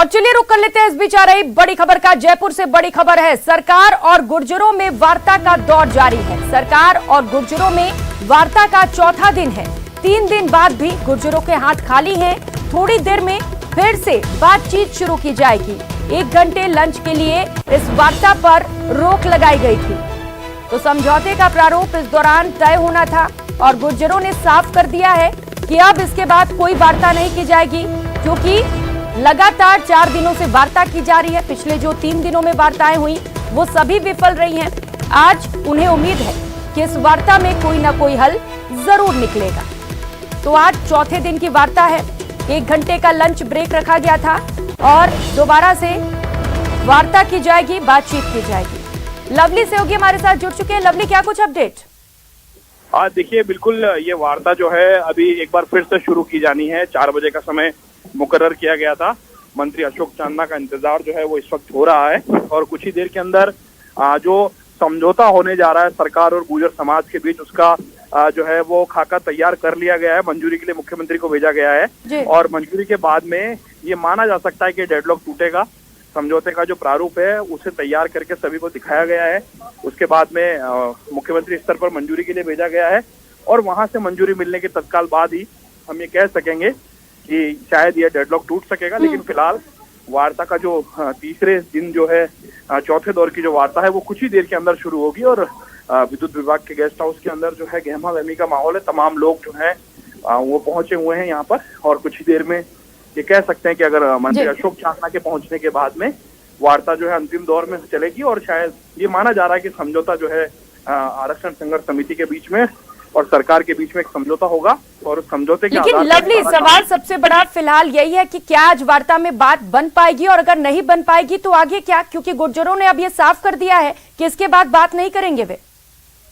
चलिए रुक कर लेते हैं इस बीच आ रही बड़ी खबर का। जयपुर से बड़ी खबर है, सरकार और गुर्जरों में वार्ता का दौर जारी है। सरकार और गुर्जरों में वार्ता का चौथा दिन है। 3 दिन बाद भी गुर्जरों के हाथ खाली हैं। थोड़ी देर में फिर से बातचीत शुरू की जाएगी। 1 घंटे लंच के लिए इस वार्ता पर रोक लगाई गई थी, तो समझौते का प्रारूप इस दौरान तय होना था और गुर्जरों ने साफ कर दिया है कि अब इसके बाद कोई वार्ता नहीं की जाएगी, क्योंकि लगातार 4 दिनों से वार्ता की जा रही है। पिछले जो 3 दिनों में वार्ताएं हुई वो सभी विफल रही हैं। आज उन्हें उम्मीद है कि इस वार्ता में कोई ना कोई हल जरूर निकलेगा। तो आज चौथे दिन की वार्ता है। 1 घंटे का लंच ब्रेक रखा गया था और दोबारा से वार्ता की जाएगी, बातचीत की जाएगी। लवली सहयोगी हमारे साथ जुड़ चुके हैं। लवली, क्या कुछ अपडेट? आज देखिए, बिल्कुल ये वार्ता जो है अभी एक बार फिर से शुरू की जानी है। 4 बजे का समय मुकर्रर किया गया था। मंत्री अशोक चांदना का इंतजार जो है वो इस वक्त हो रहा है और कुछ ही देर के अंदर जो समझौता होने जा रहा है सरकार और गुर्जर समाज के बीच, उसका जो है वो खाका तैयार कर लिया गया है। मंजूरी के लिए मुख्यमंत्री को भेजा गया है और मंजूरी के बाद में ये माना जा सकता है कि डेडलॉक टूटेगा। समझौते का जो प्रारूप है उसे तैयार करके सभी को दिखाया गया है। उसके बाद में मुख्यमंत्री स्तर पर मंजूरी के लिए भेजा गया है और वहां से मंजूरी मिलने के तत्काल बाद ही हम ये कह सकेंगे कि शायद ये डेडलॉक टूट सकेगा। लेकिन फिलहाल वार्ता का जो तीसरे दिन जो है चौथे दौर की जो वार्ता है वो कुछ ही देर के अंदर शुरू होगी और विद्युत विभाग के गेस्ट हाउस के अंदर जो है गहमा गहमी का माहौल है। तमाम लोग जो है वो पहुंचे हुए हैं यहाँ पर और कुछ ही देर में ये कह सकते हैं कि अगर मंत्री अशोक चांदना के पहुंचने के बाद में वार्ता जो है अंतिम दौर में चलेगी और शायद ये माना जा रहा है कि समझौता जो है आरक्षण संघर्ष समिति के बीच में और सरकार के बीच में एक समझौता होगा और उस समझौते के लेकिन लवली, सवाल सबसे बड़ा फिलहाल यही है कि क्या आज वार्ता में बात बन पाएगी और अगर नहीं बन पाएगी तो आगे क्या? क्योंकि गुर्जरों ने अब ये साफ कर दिया है कि इसके बाद बात नहीं करेंगे वे।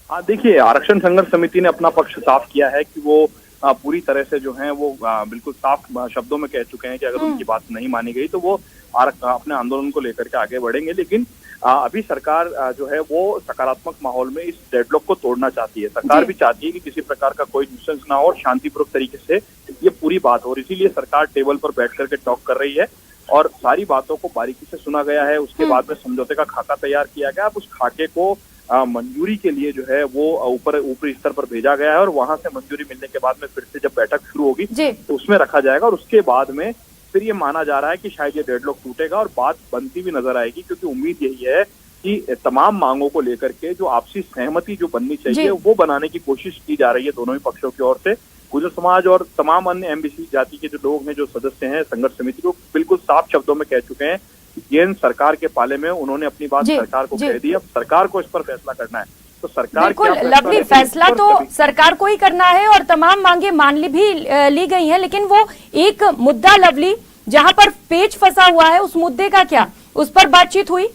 देखिए, आरक्षण संघर्ष समिति ने अपना पक्ष साफ किया है कि वो पूरी तरह से जो है वो बिल्कुल साफ शब्दों में कह चुके हैं कि अगर उनकी बात नहीं मानी गई तो वो अपने आंदोलन को लेकर के आगे बढ़ेंगे। लेकिन अभी सरकार जो है वो सकारात्मक माहौल में इस डेडलॉक को तोड़ना चाहती है। सरकार भी चाहती है कि किसी प्रकार का कोई न्यूसेंस ना हो और शांतिपूर्वक तरीके से ये पूरी बात हो, और इसीलिए सरकार टेबल पर बैठ करके टॉक कर रही है और सारी बातों को बारीकी से सुना गया है। उसके बाद में समझौते का खाका तैयार किया गया। अब उस खाके को मंजूरी के लिए जो है वो ऊपरी स्तर पर भेजा गया है और वहां से मंजूरी मिलने के बाद में फिर से जब बैठक शुरू होगी तो उसमें रखा जाएगा और उसके बाद में फिर ये माना जा रहा है कि शायद ये डेडलॉक टूटेगा और बात बनती भी नजर आएगी। क्योंकि उम्मीद यही है कि तमाम मांगों को लेकर के जो आपसी सहमति जो बननी चाहिए वो बनाने की कोशिश की जा रही है दोनों ही पक्षों की ओर से। गुर्जर समाज और तमाम अन्य एमबीसी जाति के जो लोग हैं, जो सदस्य हैं संघर्ष समिति को, बिल्कुल साफ शब्दों में कह चुके हैं ये सरकार के पाले में उन्होंने अपनी बात सरकार को कह दी। अब सरकार को इस पर फैसला करना है। तो सरकार बिल्कुल लवली, फैसला तो सरकार को ही करना है और तमाम मांगे मान ली गई हैं। लेकिन वो एक मुद्दा लवली जहां पर पेच फंसा हुआ है, उस मुद्दे का क्या, उस पर बातचीत हुई?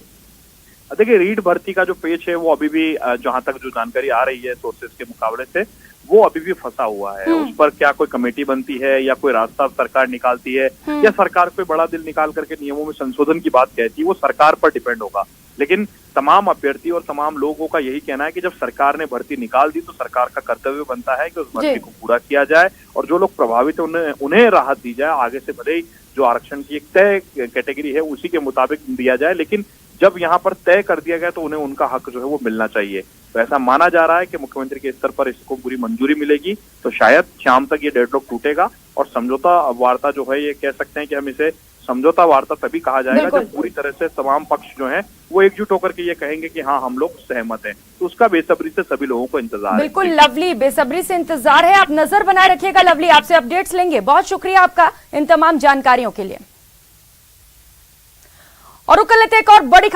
देखिए, रीट भर्ती का जो पेच है वो अभी भी जहां तक जो जानकारी आ रही है सोर्सेज के मुकाबले से वो अभी भी फंसा हुआ है। उस पर क्या कोई कमेटी बनती है या कोई रास्ता सरकार निकालती है या सरकार कोई बड़ा दिल निकाल करके नियमों में संशोधन की बात कहती है, वो सरकार पर डिपेंड होगा। लेकिन तमाम अभ्यर्थी और तमाम लोगों का यही कहना है कि जब सरकार ने भर्ती निकाल दी तो सरकार का कर्तव्य बनता है कि उस भर्ती को पूरा किया जाए और जो लोग प्रभावित हैं उन्हें राहत दी जाए। आगे से भले ही जो आरक्षण की एक तय कैटेगरी है उसी के मुताबिक दिया जाए, लेकिन जब यहाँ पर तय कर दिया गया तो उन्हें उनका हक जो है वो मिलना चाहिए। तो ऐसा माना जा रहा है कि मुख्यमंत्री के स्तर पर इसको पूरी मंजूरी मिलेगी तो शायद शाम तक ये डेडलॉक टूटेगा और समझौता वार्ता जो है ये कह सकते हैं कि हम इसे समझौता वार्ता तभी कहा जाएगा जब पूरी तरह से तमाम पक्ष जो हैं वो एकजुट होकर के ये कहेंगे कि हाँ हम लोग सहमत हैं। तो उसका बेसब्री से सभी लोगों को इंतजार है। बिल्कुल लवली, बेसब्री से इंतजार है। आप नजर बनाए रखिएगा लवली, आपसे अपडेट्स लेंगे। बहुत शुक्रिया आपका इन तमाम जानकारियों के लिए। और रुक लेते एक और बड़ी